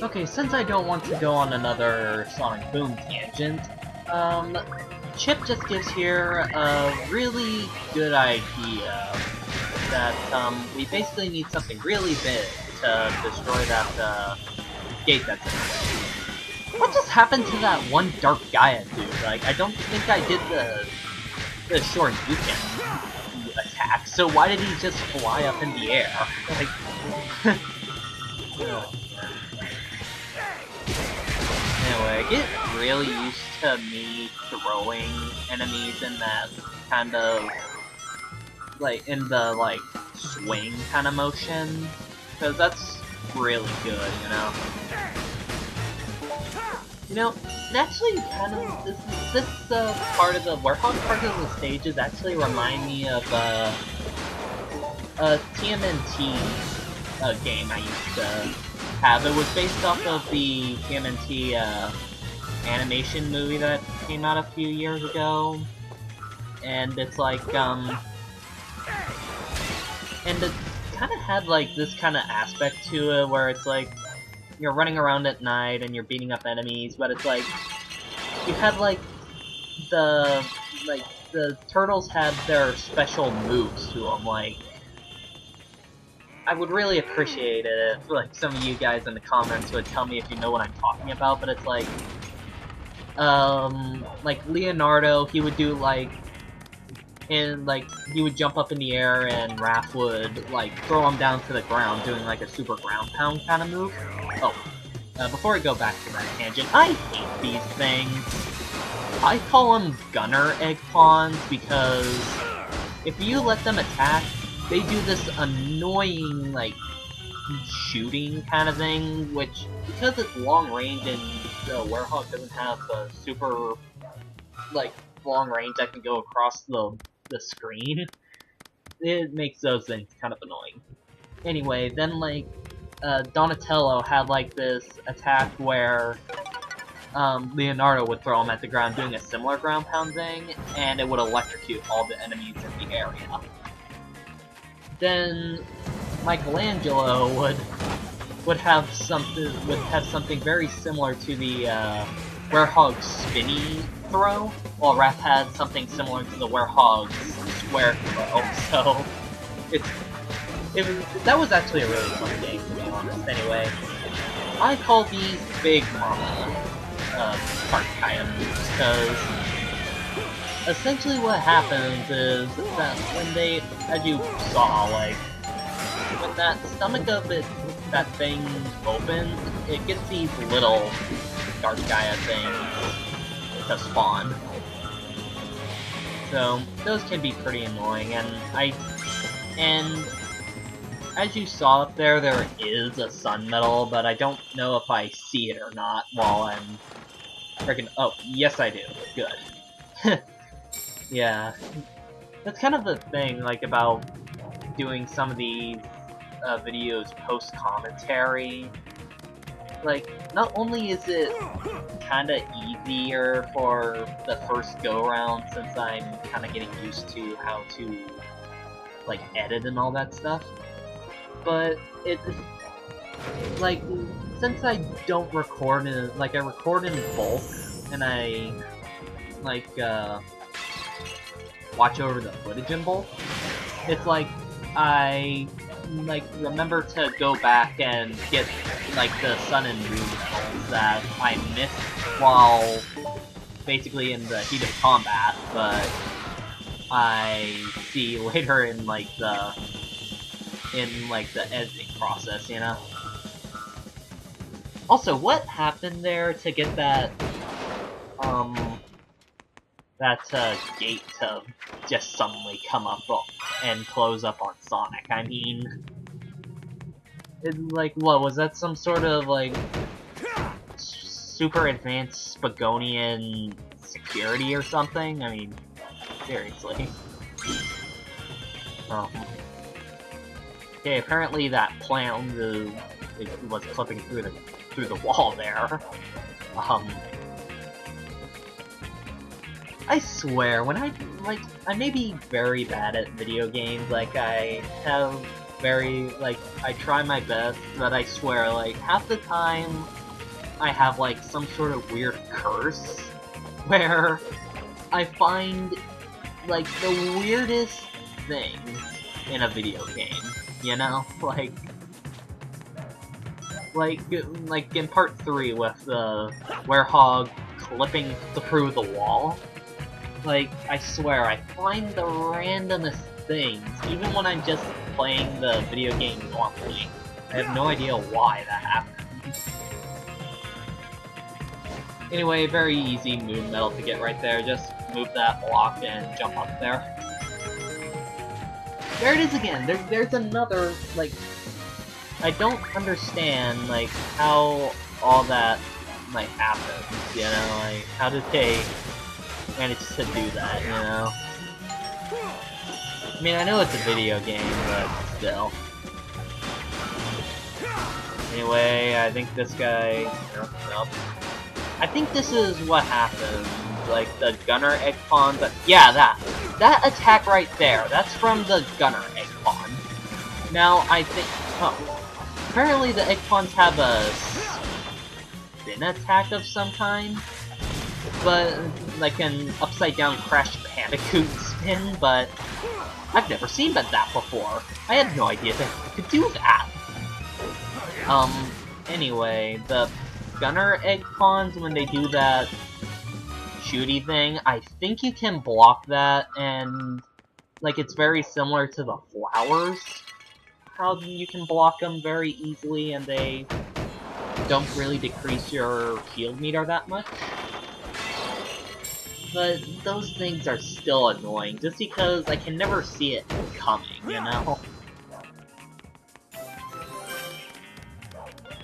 Okay, since I don't want to go on another Sonic Boom tangent, Chip just gives here a really good idea that, we basically need something really big to destroy that, gate that's in the way. What just happened to that one Dark Gaia dude? Like, I don't think I did the short Yuken attack, so why did he just fly up in the air? Like, anyway, I get really used to me throwing enemies in that kind of, like, in the, like, swing kind of motion, because that's really good, you know? You know, it actually kind of, this part of the Warhawk part of the stages actually remind me of, a TMNT game I used to have. It was based off of the TMNT, animation movie that came out a few years ago, and it's like, and it kind of had like this kind of aspect to it where it's like you're running around at night and you're beating up enemies, but it's like you had like the turtles had their special moves to them. Like, I would really appreciate it if like some of you guys in the comments would tell me if you know what I'm talking about, but it's like Leonardo, he would do like, and like he would jump up in the air and Raph would like throw him down to the ground doing like a super ground pound kind of move. Oh, before I go back to that tangent, I hate these things. I call them gunner egg pawns because if you let them attack, they do this annoying like shooting kind of thing, which because it's long range and the Werehog doesn't have a super like long range that can go across the screen, it makes those things kind of annoying. Anyway, then like Donatello had like this attack where Leonardo would throw him at the ground doing a similar ground pound thing, and it would electrocute all the enemies in the area. Then Michelangelo would have something very similar to the Werehog's spinny throw, while Raph had something similar to the Werehog's square throw. So that was actually a really fun game, to be honest. Anyway, I call these Big Mama Dark Gaia moves, because essentially what happens is that when they, as you saw, like, when that stomach of that thing opens, it gets these little Dark Gaia things to spawn. So those can be pretty annoying, and as you saw up there, there is a sun medal, but I don't know if I see it or not while I'm freaking. Oh, yes I do. Good. Yeah, that's kind of the thing, like, about doing some of these videos post-commentary. Like, not only is it kinda easier for the first go-around, since I'm kinda getting used to how to, like, edit and all that stuff, but it's, like, since I don't record in, like, I record in bulk, and I, like, watch over the footage in bulk, it's like, I, like, remember to go back and get, like, the sun and moon medals that I missed while basically in the heat of combat, but I see later in, like, the editing process, you know? Also, what happened there to get that, gate to just suddenly come up and close up on Sonic? I mean, like, what, was that some sort of, like, super advanced Spagonian security or something? I mean, seriously. Okay, apparently that plant was clipping through the wall there. I swear, when I may be very bad at video games, like, I have very, like, I try my best, but I swear, like, half the time I have, like, some sort of weird curse where I find, like, the weirdest things in a video game, you know? Like in part 3 with the werehog clipping through the wall. Like, I swear, I find the randomest things, even when I'm just playing the video game normally. I have no idea why that happened. Anyway, very easy moon metal to get right there. Just move that block and jump up there. There it is again! There's another, like... I don't understand, like, how all that, like, happens, you know? Like, how did they manage to do that, you know? I mean, I know it's a video game, but still. Anyway, I think this guy... Nope. I think this is what happens. Like, the gunner egg pawn, but yeah, that attack right there, that's from the gunner egg pawn. Now, I think... Oh. Apparently the egg pawns have a spin attack of some kind, but like an upside down Crash Bandicoot spin, but I've never seen that before. I had no idea that you could do that. Anyway, the gunner egg pawns, when they do that shooty thing, I think you can block that, and like it's very similar to the flowers. How you can block them very easily and they don't really decrease your shield meter that much. But those things are still annoying, just because I can never see it coming, you know?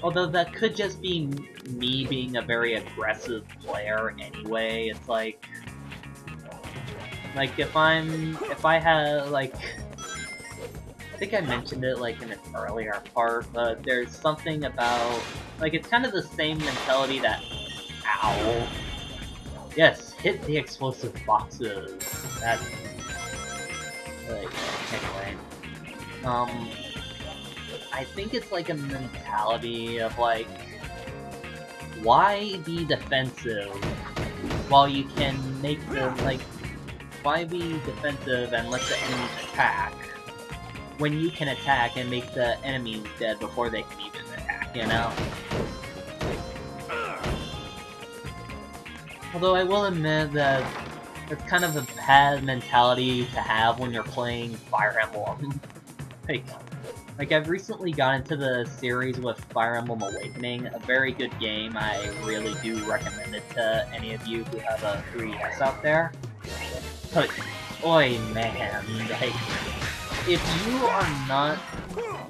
Although that could just be me being a very aggressive player anyway. It's like if I had, like... I think I mentioned it, like, in an earlier part, but there's something about... Like, it's kind of the same mentality that... Ow! Yes, hit the explosive boxes! That's... Like, anyway. I think it's like a mentality of, like... Why be defensive while you can make the, like... Why be defensive and let the enemies attack when you can attack and make the enemies dead before they can even attack, you know? Although I will admit that it's kind of a bad mentality to have when you're playing Fire Emblem. like I've recently got into the series with Fire Emblem Awakening, a very good game. I really do recommend it to any of you who have a 3DS out there. But, oi man, like... If you are not,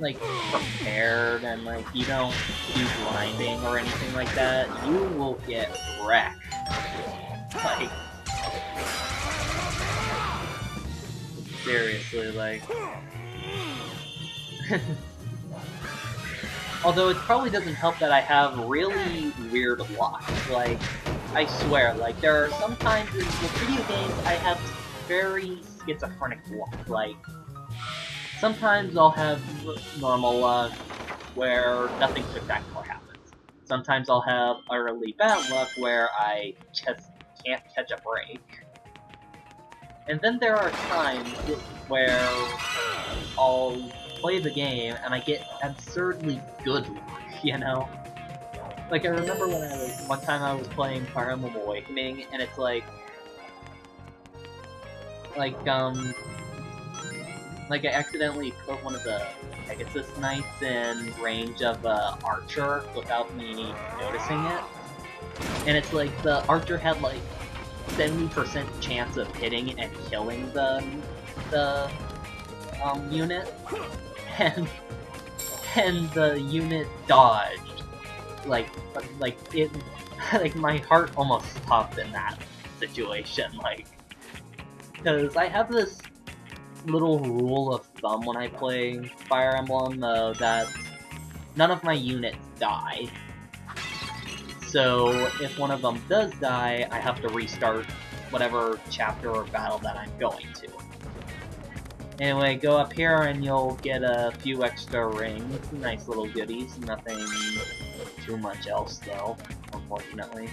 like, prepared and, like, you don't do grinding or anything like that, you will get wrecked. Like... Seriously, like... Although it probably doesn't help that I have really weird luck. Like, I swear, like, there are some times in video games I have very schizophrenic luck. Like, sometimes I'll have normal luck, where nothing spectacular happens. Sometimes I'll have utterly bad luck, where I just can't catch a break. And then there are times where I'll play the game, and I get absurdly good luck, you know? Like, I remember when one time I was playing Fire Emblem Awakening, and it's like, I accidentally put one of the Pegasus Knights in range of Archer without me noticing it. And it's like, the Archer had like 70% chance of hitting and killing the unit. And the unit dodged. Like my heart almost stopped in that situation, like, because I have this little rule of thumb when I play Fire Emblem, that none of my units die. So if one of them does die, I have to restart whatever chapter or battle that I'm going to. Anyway, go up here and you'll get a few extra rings. Nice little goodies. Nothing too much else, though, unfortunately.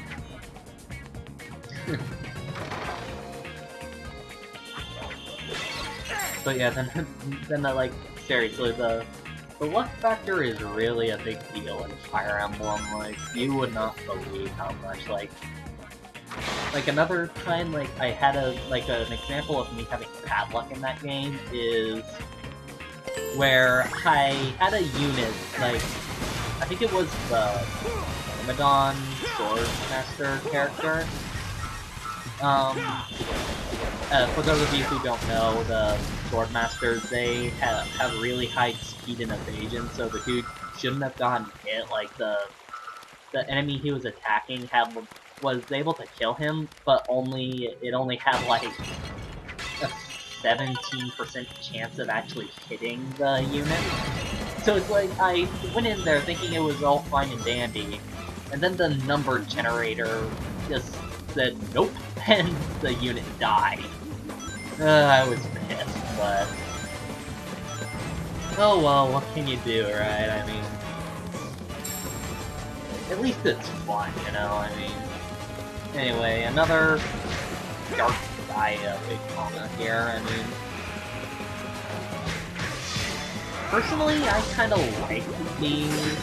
But yeah, then like, seriously, the luck factor is really a big deal in Fire Emblem. Like, you would not believe how much, like another time, like, I had an example of me having bad luck in that game is where I had a unit, like, I think it was the Mama Sword Master character. For those of you who don't know, the Sword Masters, they have really high speed and evasion, so the dude shouldn't have gotten hit. Like, the enemy he was attacking was able to kill him, but it only had like a 17% chance of actually hitting the unit. So it's like, I went in there thinking it was all fine and dandy, and then the number generator just said nope, and the unit died. I was pissed, but oh well, what can you do, right? I mean, at least it's fun, you know, I mean. Anyway, another Dark Gaia big mama here, I mean. Personally, I kinda like these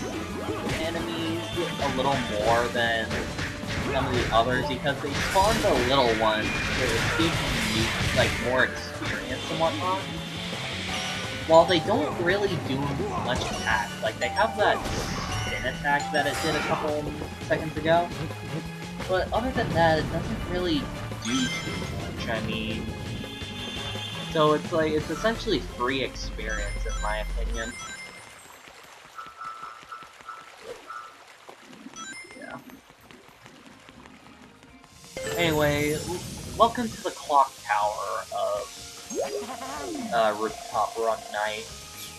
enemies a little more than some of the others because they spawn the little ones to give you, like, more experience and whatnot. While they don't really do much attack, like, they have that spin attack that it did a couple seconds ago. But other than that, it doesn't really do too much, I mean. So it's like, it's essentially free experience in my opinion. Yeah. Anyway, welcome to the clock tower of Rooftop Run Night.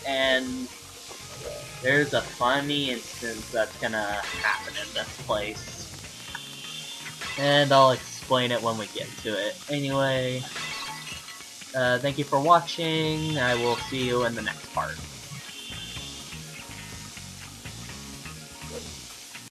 And there's a funny instance that's gonna happen in this place. And I'll explain it when we get to it. Anyway, thank you for watching. I will see you in the next part.